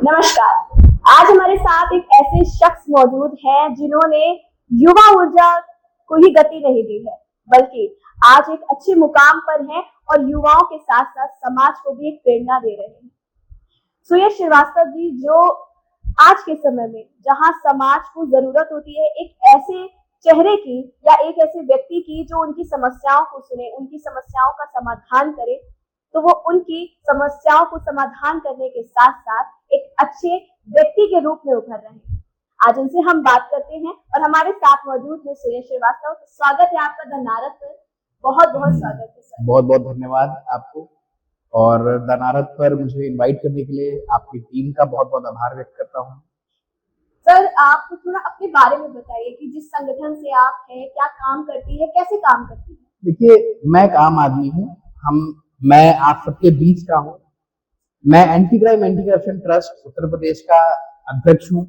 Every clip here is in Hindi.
नमस्कार। आज हमारे साथ एक ऐसे शख्स मौजूद हैं जिन्होंने युवा ऊर्जा को ही गति नहीं दी है, बल्कि आज एक अच्छे मुकाम पर हैं और युवाओं के साथ साथ समाज को भी एक प्रेरणा दे रहे हैं। सुयश श्रीवास्तव जी, जो आज के समय में जहां समाज को जरूरत होती है एक ऐसे चेहरे की या एक ऐसे व्यक्ति की जो उनकी समस्याओं को सुने, उनकी समस्याओं का समाधान करे, तो वो उनकी समस्याओं को समाधान करने के साथ साथ एक अच्छे व्यक्ति के रूप में उभर रहे हैं। आज उनसे हम बात करते हैं और हमारे साथ मौजूद है सुयश श्रीवास्तव। स्वागत है आपका द नारद पर, बहुत बहुत स्वागत है सर। बहुत बहुत धन्यवाद आपको, और द नारद पर मुझे इनवाइट करने के लिए आपकी टीम का बहुत बहुत आभार व्यक्त करता हूँ। सर, आप थोड़ा अपने बारे में बताइए कि जिस संगठन से आप हैं, क्या काम करती है, कैसे काम करती है? देखिए, मैं एक आम आदमी हूँ, मैं आप सबके बीच का हूँ। मैं anti crime anti corruption trust Uttar Pradesh का अध्यक्ष हूँ,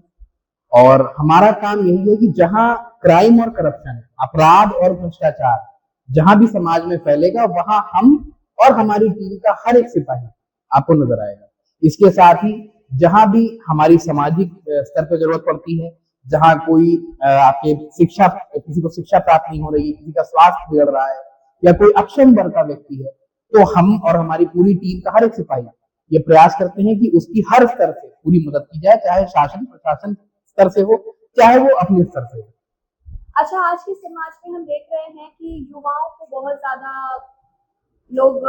और हमारा काम यही है कि जहाँ क्राइम और करप्शन, अपराध और भ्रष्टाचार जहां भी समाज में फैलेगा, वहां हम और हमारी टीम का हर एक सिपाही आपको नजर आएगा। इसके साथ ही जहां भी हमारी सामाजिक स्तर पर जरूरत पड़ती है, जहां कोई आपके किसी को शिक्षा प्राप्त नहीं हो रही है, किसी का स्वास्थ्य बिगड़ रहा है, या कोई अक्षम वर्ग का व्यक्ति है, तो हम और हमारी पूरी टीम का हर एक सिपाही ये प्रयास करते हैं कि उसकी हर स्तर से पूरी मदद की जाए, चाहे शासन प्रशासन स्तर से हो, चाहे वो अपने स्तर से हो। अच्छा, आज के समाज में हम देख रहे हैं कि युवाओं को बहुत ज्यादा लोग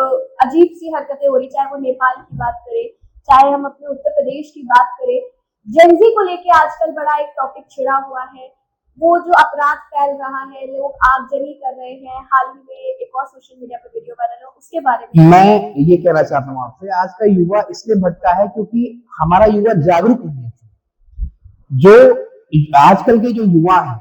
अजीब सी हरकतें हो रही, चाहे वो नेपाल की बात करें, चाहे हम अपने उत्तर प्रदेश की बात करें। जेनजी को लेके आजकल बड़ा एक टॉपिक छिड़ा हुआ है, वो जो अपराध फैल रहा है, लोग आगजनी कर रहे हैं। हाल ही में एक और सोशल मीडिया पर वीडियो वायरल है, उसके बारे में मैं ये कहना चाहता हूँ आपसे, आज का युवा इसलिए भटका है क्योंकि हमारा युवा जागरूक नहीं है। जो आजकल के जो युवा हैं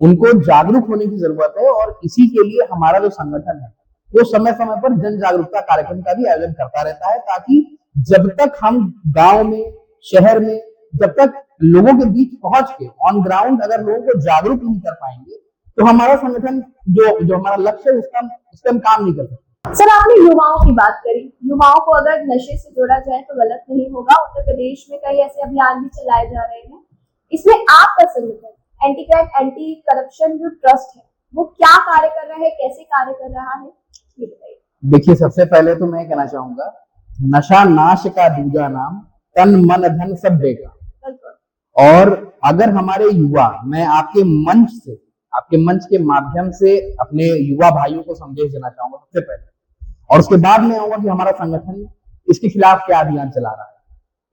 उनको जागरूक होने की जरूरत है, और इसी के लिए हमारा जो संगठन है वो समय समय पर जन जागरूकता कार्यक्रम का भी आयोजन करता रहता है, ताकि जब तक हम गांव में, शहर में, जब तक लोगों के बीच पहुंच के ऑन ग्राउंड अगर लोगों को जागरूक नहीं कर पाएंगे, तो हमारा संगठन जो हमारा लक्ष्य है उसका हम काम नहीं कर सकते। सर, आपने युवाओं की बात करी। युवाओं को अगर नशे से जोड़ा जाए तो गलत नहीं होगा। उत्तर प्रदेश में कई ऐसे अभियान भी चलाए जा रहे हैं। इसमें आपका संगठन एंटी क्राइम एंटी करप्शन जो ट्रस्ट है वो क्या कार्य कर रहा है, कैसे कार्य कर रहा है, ये बताइए। देखिए, सबसे पहले तो मैं कहना चाहूंगा, नशा नाश का दूजा नाम, तन मन धन सब देगा। और अगर हमारे युवा, मैं आपके मंच के माध्यम से अपने युवा भाइयों को संदेश देना चाहूंगा सबसे पहले, और उसके बाद में आऊंगा कि हमारा संगठन इसके खिलाफ क्या अभियान चला रहा है।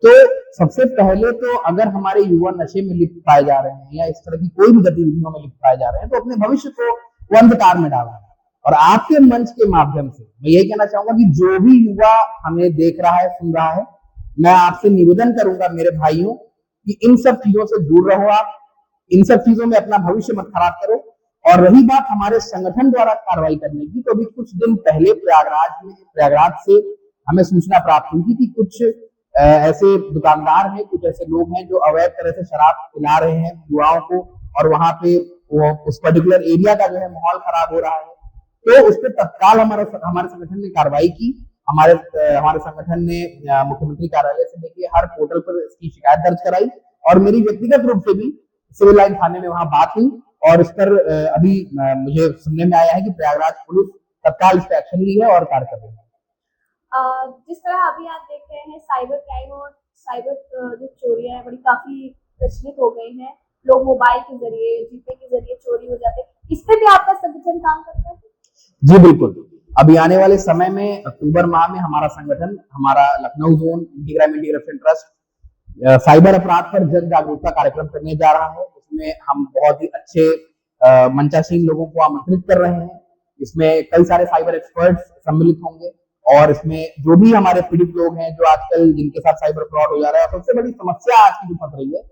तो सबसे पहले तो अगर हमारे युवा नशे में लिप्त पाए जा रहे हैं या इस तरह की कोई भी गतिविधियों में लिप्त पाए जा रहे हैं, तो अपने भविष्य को वो अंधकार में डाल रहे हैं। और आपके मंच के माध्यम से मैं यही कहना चाहूंगा कि जो भी युवा हमें देख रहा है, सुन रहा है, मैं आपसे निवेदन करूंगा मेरे भाइयों कि इन सब चीजों से दूर रहो। आप इन सब चीजों में अपना भविष्य मत खराब करो। और रही बात हमारे संगठन द्वारा कार्रवाई करने की, तो अभी कुछ दिन पहले प्रयागराज से हमें सूचना प्राप्त हुई थी कि कुछ ऐसे दुकानदार हैं, कुछ ऐसे लोग हैं जो अवैध तरह से शराब पिला रहे हैं युवाओं को, और वहां पे उस पर्टिकुलर एरिया का जो है माहौल खराब हो रहा है। तो उस पर तत्काल हमारे संगठन ने कार्रवाई की। हमारे संगठन ने मुख्यमंत्री कार्यालय से लेके हर पोर्टल पर इसकी शिकायत दर्ज कराई, और मेरी व्यक्तिगत रूप से भी सिविल लाइन थाने में वहां बात हुई, और इस पर अभी मुझे सुनने में आया है कि प्रयागराज पुलिस तत्काल इस पर एक्शन ली है और कार्य कर रही है। जिस तरह अभी आप देख रहे हैं, साइबर क्राइम और साइबर जो चोरियां है बड़ी काफी प्रचलित हो गई हैं। लोग मोबाइल के जरिए, जीपे के जरिए चोरी हो जाते हैं। इस पे भी आपका संगठन काम करता है? जी बिल्कुल। अभी आने वाले समय में अक्टूबर माह में हमारा संगठन, हमारा Lucknow zone anti crime anti corruption trust cyber अपराध पर जन जागरूकता कार्यक्रम करने जा रहा है। उसमें हम बहुत ही अच्छे मंचासीन लोगों को आमंत्रित कर रहे हैं। इसमें कई सारे साइबर एक्सपर्ट्स सम्मिलित होंगे, और इसमें जो भी हमारे पीड़ित लोग हैं, जो आजकल जिनके साथ साइबर फ्रॉड हो जा रहा है, सबसे बड़ी समस्या आज की जो फंस रही है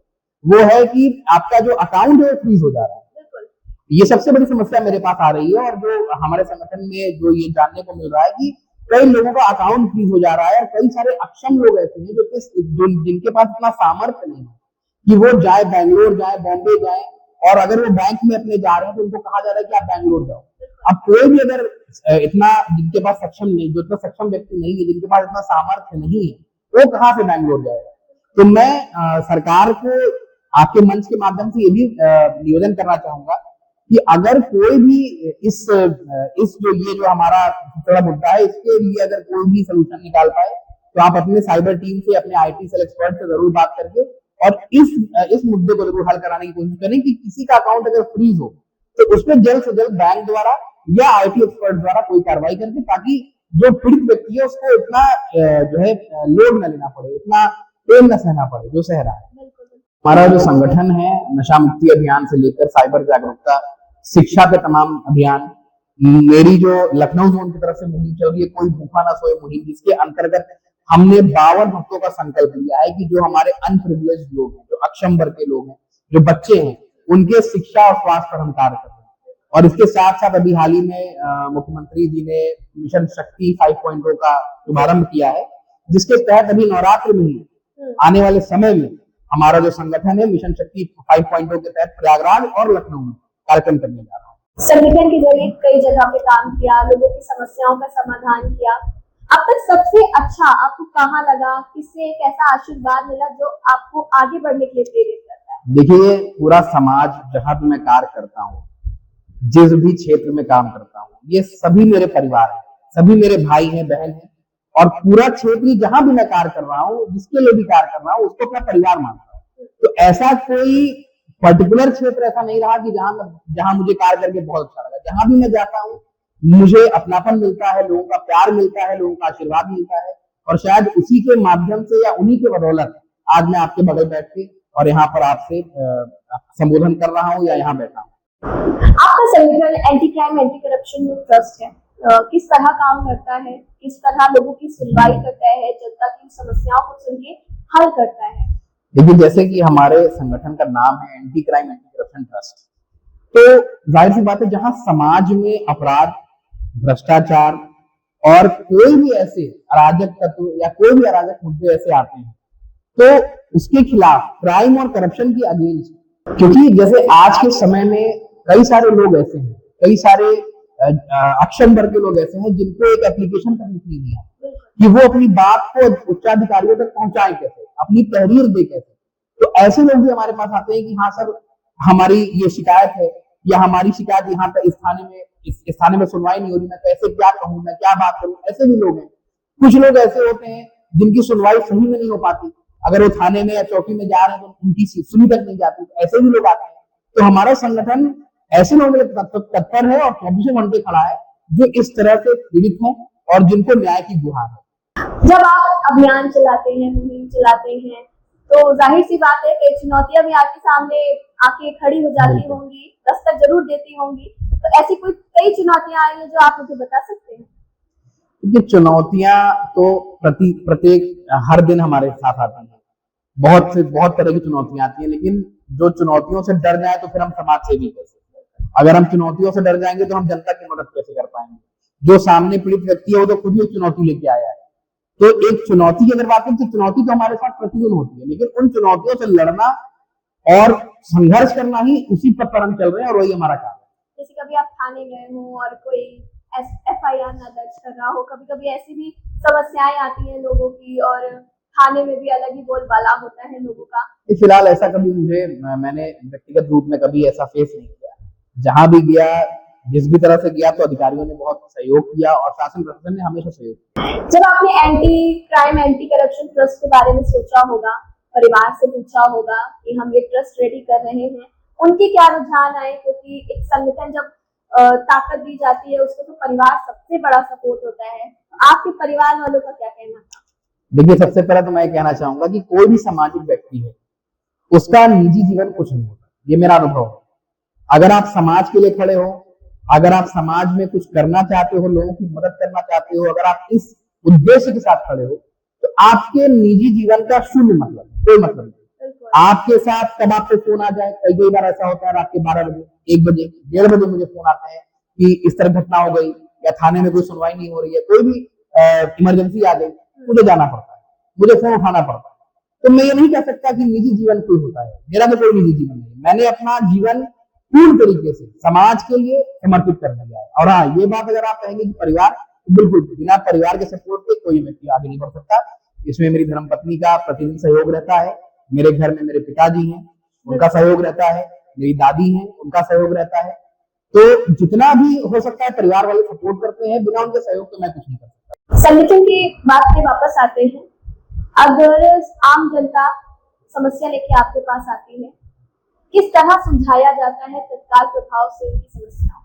वो है कि आपका जो अकाउंट है फ्रीज हो जा रहा है। ये सबसे बड़ी समस्या मेरे पास आ रही है, और जो हमारे संगठन में जो ये जानने को मिल रहा है कि कई लोगों का अकाउंट फ्रीज हो जा रहा है, और कई सारे अक्षम लोग ऐसे हैं जो जिनके पास इतना सामर्थ्य नहीं है कि वो जाए बेंगलोर जाए, बॉम्बे जाए, और अगर वो बैंक में अपने जा रहे हैं तो उनको कहा जा रहा है कि आप बेंगलोर जाओ। अब कोई भी अगर जिनके पास सक्षम नहीं, जो इतना सक्षम व्यक्ति नहीं है, जिनके पास इतना सामर्थ्य नहीं है, वो कहाँ से बेंगलोर जाएगा। तो मैं सरकार को आपके मंच के माध्यम से ये भी निवेदन करना चाहूंगा कि अगर कोई भी इस ये जो हमारा थोड़ा मुद्दा है, इसके लिए अगर कोई भी सोल्यूशन निकाल पाए तो आप अपने साइबर टीम से, अपने IT सेल एक्सपर्ट से जरूर बात करके और इस मुद्दे को जरूर हल कराने की कोशिश करें कि किसी का अकाउंट अगर फ्रीज हो तो उस पर जल्द से जल्द बैंक द्वारा या IT एक्सपर्ट द्वारा कोई कार्रवाई करके, ताकि जो पीड़ित व्यक्ति है उसको इतना जो है लोड न लेना पड़े, इतना पेन न सहना पड़े जो सह रहा है। हमारा जो संगठन है, नशा मुक्ति अभियान से लेकर साइबर जागरूकता, शिक्षा पे तमाम अभियान, मेरी जो लखनऊ जोन की तरफ से मुहिम चल रही है, कोई भूखा ना सोए मुहिम, जिसके अंतर्गत हमने 52 हफ्तों का संकल्प लिया है कि जो हमारे अनप्रिविलेज्ड लोग हैं, जो अक्षम वर्ग के लोग हैं, जो बच्चे हैं, उनके शिक्षा और स्वास्थ्य पर हम कार्य कर रहे हैं। और इसके साथ साथ अभी हाल ही में मुख्यमंत्री जी ने मिशन शक्ति 5.0 का शुभारंभ किया है, जिसके तहत अभी नवरात्र में ही आने वाले समय में हमारा जो संगठन है मिशन शक्ति 5.0 के तहत प्रयागराज और लखनऊ में कार्यक्रम करने जा रहा है। संगठन के जरिए कई जगह पे काम किया, लोगों की समस्याओं का समाधान किया। अब तक सबसे अच्छा आपको कहाँ लगा, किससे एक ऐसा आशीर्वाद मिला जो आपको आगे बढ़ने के लिए प्रेरित करता है? देखिए, पूरा समाज जहाँ भी मैं कार्य करता हूँ, जिस भी क्षेत्र में काम करता हूँ, ये सभी मेरे परिवार हैं, सभी मेरे भाई हैं, बहन हैं, और पूरा क्षेत्र जहां भी मैं कार्य कर रहा हूँ, जिसके लिए भी कार्य कर रहा हूँ, उसको अपना परिवार मानता हूँ। तो ऐसा कोई पर्टिकुलर क्षेत्र ऐसा नहीं रहा कि जहां मुझे कार्य करके बहुत अच्छा लगा। जहां भी मैं जाता हूँ मुझे अपनापन मिलता है, लोगों का प्यार मिलता है, लोगों का आशीर्वाद मिलता है, और शायद उसी के माध्यम से या उन्हीं के बदौलत आज मैं आपके बगल बैठ के और यहाँ पर आपसे संबोधन कर रहा हूँ या यहाँ बैठा हूँ। आपका संगठन anti crime anti corruption trust है, किस तरह काम करता है, किस तरह लोगों की सुनवाई करता है, जनता की समस्याओं को सुन के हल करता है? देखिए, जैसे कि हमारे संगठन का नाम है anti crime anti corruption trust, तो जाहिर सी बात है जहां समाज में अपराध, भ्रष्टाचार और कोई भी ऐसे अराजक तत्व या कोई भी अराजक मुद्दे ऐसे आते हैं तो उसके खिलाफ, क्राइम और करप्शन की अगेंस्ट, क्योंकि जैसे आज के समय में कई सारे लोग ऐसे हैं, कई सारे अक्षम वर्ग के लोग ऐसे हैं जिनको एक एप्लीकेशन तक नहीं है कि वो अपनी बात को उच्चाधिकारियों तक पहुंचाएं कैसे, अपनी तहरीर दे कैसे। तो ऐसे लोग भी हमारे पास आते हैं कि हाँ सर, हमारी ये शिकायत है या हमारी शिकायत यहाँ पर इस थाने में सुनवाई नहीं हो रही, मैं कैसे क्या कहूँ, मैं क्या बात करूँ। ऐसे भी लोग हैं। कुछ लोग ऐसे होते हैं जिनकी सुनवाई सही में नहीं हो पाती, अगर वो थाने में या चौकी में जा रहे हैं तो उनकी सुनी तक नहीं जाती, ऐसे भी लोग आते हैं। तो हमारा संगठन ऐसे लोगों के तत्पर है और 24 घंटे खड़ा है जो इस तरह से पीड़ित हैं और जिनको न्याय की गुहार है। जब आप अभियान चलाते हैं, मुहिम चलाते हैं, तो जाहिर सी बात है कई चुनौतियां भी आपके सामने आके खड़ी हो जाती होंगी, दस्तक जरूर देती होंगी। तो ऐसी कोई कई चुनौतियां आई हैं जो आप मुझे बता सकते हैं? ये चुनौतियां तो प्रत्येक हर दिन हमारे साथ आती हैं, बहुत तरह की चुनौतियां आती हैं, लेकिन जो चुनौतियों से डर जाए तो फिर हम समाज सेवी कैसे? अगर हम चुनौतियों से डर जाएंगे तो हम जनता की मदद कैसे कर पाएंगे? जो सामने पीड़ित व्यक्ति है वो तो खुद ही चुनौती लेके आया है। तो एक चुनौती की अगर बात करें तो चुनौती तो हमारे साथ प्रतिदिन होती है, लेकिन उन चुनौतियों से लड़ना और संघर्ष करना ही उसी पथ पर हम चल रहे हैं और वही हमारा काम है। जैसे कभी आप थाने गए हो और कोई FIR ना दर्ज कर रहा हो, कभी कभी ऐसी भी समस्याएं आती हैं लोगों की और थाने में भी अलग ही बोलबाला होता है लोगों का। फिलहाल ऐसा कभी मैंने व्यक्तिगत रूप में कभी ऐसा फेस नहीं किया। जहां भी गया, जिस भी तरह से गया, तो अधिकारियों ने बहुत सहयोग किया और शासन प्रशासन ने हमेशा सहयोग किया। जब आपने anti crime anti corruption trust के बारे में सोचा होगा, परिवार से पूछा होगा कि हम ये ट्रस्ट रेडी कर रहे हैं, उनके क्या रुझान आए? क्योंकि एक संगठन जब ताकत दी जाती है उसको तो परिवार सबसे बड़ा सपोर्ट होता है। तो आपके परिवार वालों का क्या कहना था? देखिए, सबसे पहले तो मैं कहना चाहूंगा कि कोई भी सामाजिक व्यक्ति है उसका निजी जीवन कुछ नहीं होता, ये मेरा अनुभव है। अगर आप समाज के लिए खड़े हो, अगर आप समाज में कुछ करना चाहते हो, लोगों की मदद करना चाहते हो, अगर आप इस उद्देश्य के साथ खड़े हो, तो आपके निजी जीवन का शून्य मतलब, कोई मतलब नहीं। आपके साथ कब आपको फोन आ जाए, कई बार ऐसा होता है रात के 12 बजे, 1 बजे, 1:30 बजे मुझे फोन आते हैं कि इस तरह घटना हो गई या थाने में कोई सुनवाई नहीं हो रही है, कोई भी इमरजेंसी आ गई, मुझे जाना पड़ता है, मुझे फोन उठाना पड़ता है। तो मैं ये नहीं कह सकता कि निजी जीवन कोई होता है, मेरा तो कोई निजी जीवन नहीं। मैंने अपना जीवन पूर्ण तरीके से समाज के लिए समर्पित कर दिया है। और हाँ, ये बात अगर आप कहेंगे कि परिवार, तो बिल्कुल बिना परिवार के सपोर्ट के कोई व्यक्ति आगे नहीं बढ़ सकता। इसमें मेरी धर्मपत्नी का प्रतिदिन सहयोग रहता है, मेरे घर में मेरे पिताजी हैं, उनका सहयोग रहता है, मेरी दादी हैं, उनका सहयोग रहता है। तो जितना भी हो सकता है परिवार वाले सपोर्ट करते हैं, बिना उनके सहयोग तो मैं कुछ नहीं कर सकता। संगठन की बात पे वापस आते हैं। अगर आम जनता समस्या लेके आपके पास आती है, किस तरह सुलझाया जाता है तत्काल प्रभाव से उनकी समस्याओं?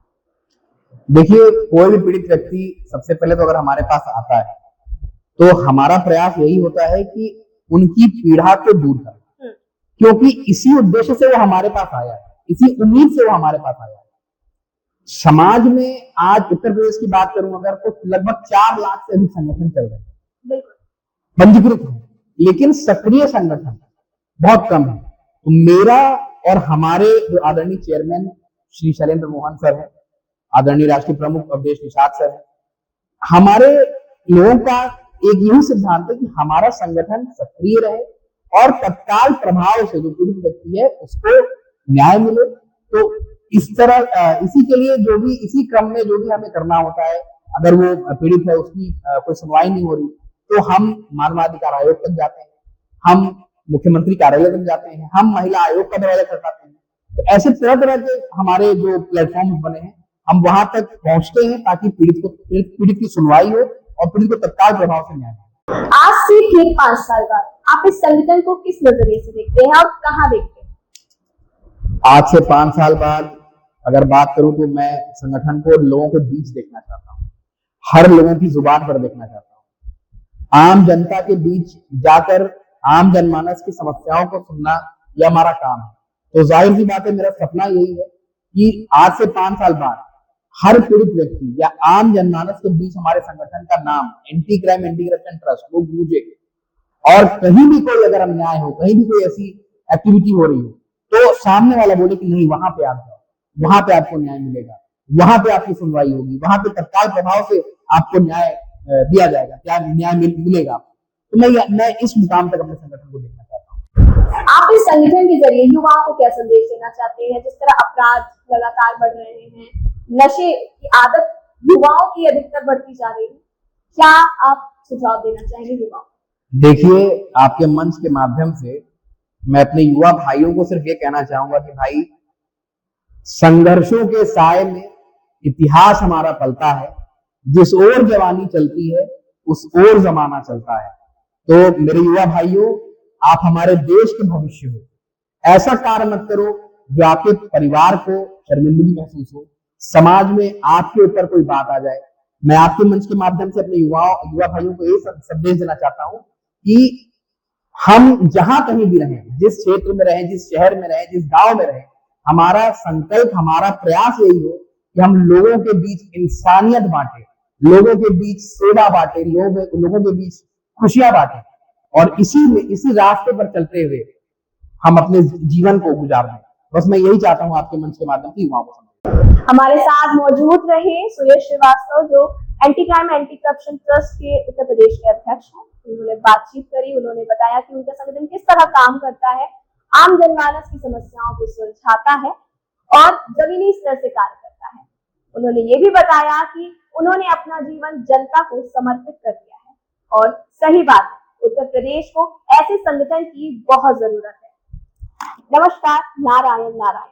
देखिए, कोई भी पीड़ित व्यक्ति सबसे पहले तो अगर हमारे पास आता है तो हमारा प्रयास यही होता है कि उनकी पीड़ा को दूर करना, क्योंकि इसी उद्देश्य से वो हमारे पास आया है, इसी उम्मीद से वो हमारे पास आया है। समाज में आज उत्तर प्रदेश की बात करूं अगर, तो लगभग 4 लाख से अधिक संगठन चल रहे हैं, पंजीकृत हैं, लेकिन सक्रिय संगठन बहुत कम है। तो मेरा और हमारे जो आदरणीय चेयरमैन श्री शैलेंद्र मोहन सर है, आदरणीय राष्ट्रीय प्रमुख अवधेश निषाद सर है, हमारे लोगों का एक यही सिद्धांत है कि हमारा संगठन सक्रिय रहे और तत्काल प्रभाव से जो पीड़ित व्यक्ति है उसको न्याय मिले। तो इस तरह इसी के लिए जो भी इसी क्रम में जो भी हमें करना होता है, अगर वो पीड़ित है उसकी कोई सुनवाई नहीं हो रही तो हम मानवाधिकार आयोग तक जाते हैं, हम मुख्यमंत्री कार्यालय तक जाते हैं, हम महिला आयोग का दरवाजा खटखटाते हैं। तो ऐसे तरह तरह के हमारे जो प्लेटफॉर्म बने हैं, हम वहां तक पहुंचते हैं ताकि पीड़ित की सुनवाई हो और पीड़ित को तत्काल प्रभाव से न्याय मिले। आज से ठीक 5 साल बाद आप इस संगठन को किस नजरिए से देखते हैं और कहाँ देखते हैं? आज से 5 साल बाद अगर बात करूं तो मैं संगठन को लोगों के बीच देखना चाहता हूं, हर लोगों की जुबान पर देखना चाहता हूं, आम जनता के बीच जाकर आम जनमानस की समस्याओं को सुनना यह हमारा काम है। तो जाहिर सी बात है, मेरा सपना यही है कि आज से 5 साल बाद हर पीड़ित व्यक्ति या आम जनमानस के बीच हमारे संगठन का नाम anti crime anti corruption trust वो गूंजे, और कहीं भी कोई अगर अन्याय हो, कहीं भी कोई ऐसी एक्टिविटी हो रही हो तो सामने वाला बोले कि नहीं, वहां पे आप जाओ, वहां पे आपको न्याय मिलेगा, वहां पे आपकी सुनवाई होगी, वहां पे तत्काल प्रभाव से आपको न्याय दिया जाएगा, क्या न्याय मिलेगा। तो मैं इस मुकाम तक अपने संगठन को देखना चाहता हूँ। आप इस संगठन के जरिए युवाओं को क्या संदेश देना चाहते हैं? जिस तरह अपराध लगातार बढ़ रहे हैं, नशे की आदत युवाओं की अधिकतर बढ़ती जा रही है, क्या आप सुझाव देना चाहेंगे युवाओं? देखिए, आपके मंच के माध्यम से मैं अपने युवा भाइयों को सिर्फ ये कहना चाहूंगा कि भाई, संघर्षों के साए में इतिहास हमारा पलता है, जिस ओर जवानी चलती है उस ओर जमाना चलता है। तो मेरे युवा भाइयों, आप हमारे देश के भविष्य हो, ऐसा कार्य मत करो जो आपके परिवार को शर्मिंदगी महसूस हो, समाज में आपके ऊपर कोई बात आ जाए। मैं आपके मंच के माध्यम से अपने युवा भाइयों को ये संदेश देना चाहता हूं कि हम जहां कहीं भी रहें, जिस क्षेत्र में रहें, जिस शहर में रहें, जिस गांव में रहें, हमारा संकल्प, हमारा प्रयास यही हो कि हम लोगों के बीच इंसानियत बांटे, लोगों के बीच सेवा बांटे, लोगों के बीच खुशियां बांटे, और इसी रास्ते पर चलते हुए हम अपने जीवन को गुजार दें। बस मैं यही चाहता हूं आपके मंच के माध्यम से युवाओं को। हमारे साथ मौजूद रहे सुयश श्रीवास्तव, जो anti crime anti corruption trust के उत्तर प्रदेश के अध्यक्ष हैं। उन्होंने बातचीत करी, उन्होंने बताया कि उनका संगठन किस तरह काम करता है, आम जनमानस की समस्याओं को सुलझाता है और जमीनी स्तर से कार्य करता है। उन्होंने ये भी बताया कि उन्होंने अपना जीवन जनता को समर्पित कर दिया है, और सही बात है, उत्तर प्रदेश को ऐसे संगठन की बहुत जरूरत है। नमस्कार, नारायण नारायण।